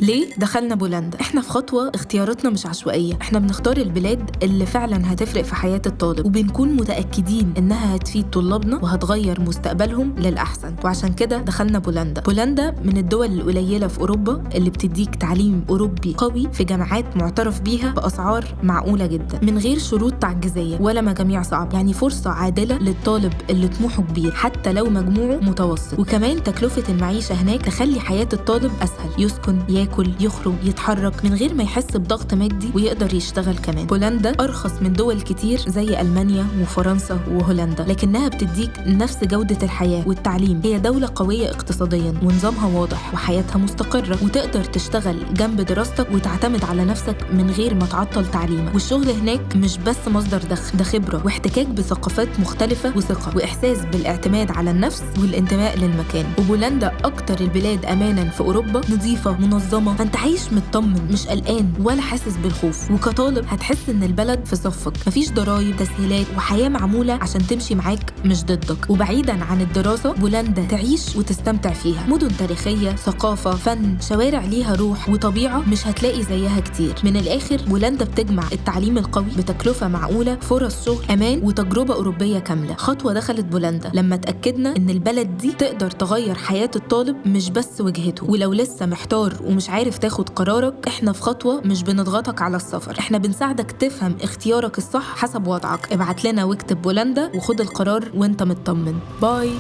ليه دخلنا بولندا؟ احنا في خطوة اختياراتنا مش عشوائية، احنا بنختار البلاد اللي فعلا هتفرق في حياة الطالب وبنكون متأكدين انها هتفيد طلابنا وهتغير مستقبلهم للأحسن. وعشان كده دخلنا بولندا. بولندا من الدول القليلة في أوروبا اللي بتديك تعليم أوروبي قوي في جامعات معترف بيها بأسعار معقولة جدا، من غير شروط تعجيزية ولا مجاميع صعبة، يعني فرصة عادلة للطالب اللي طموحه كبير حتى لو مجموعه متوسط. وكمان تكلفة المعيشة هناك تخلي حياة الطالب أسهل، يسكن، ياكل، يخرج، يتحرك من غير ما يحس بضغط مادي ويقدر يشتغل كمان. بولندا أرخص من دول كتير زي ألمانيا وفرنسا وهولندا، لكنها بتديك نفس جودة الحياة والتعليم. هي دولة قوية اقتصاديا ونظامها واضح وحياتها مستقرة، وتقدر تشتغل جنب دراستك وتعتمد على نفسك من غير ما تعطل تعليمك. والشغل هناك مش بس مصدر دخل، ده خبرة واحتكاك بثقافات مختلفة وثقة وإحساس بالاعتماد على النفس والانتماء للمكان. وبولندا أكتر البلاد أمانا في أوروبا، نظيفة منظمة، فانت عايش مطمن مش قلقان ولا حاسس بالخوف. وكطالب هتحس ان البلد في صفك، مفيش ضرايب، تسهيلات، وحياة معمولة عشان تمشي معاك مش ضدك. وبعيدا عن الدراسة، بولندا تعيش وتستمتع فيها، مدن تاريخية، ثقافة، فن، شوارع ليها روح وطبيعة مش هتلاقي زيها كتير. من الآخر بولندا بتجمع التعليم القوي بتكلفة معقولة، فرص شغل، أمان، وتجربة أوروبية كاملة. خطوة دخلت بولندا لما تأكدنا ان البلد دي تقدر تغير حياة الطالب مش بس وجهته. ولو لسه محتار ومش عارف تاخد قرارك، احنا في خطوة مش بنضغطك على السفر، احنا بنساعدك تفهم اختيارك الصح حسب وضعك. ابعت لنا واكتب بولندا وخد القرار وانت مطمن. باي.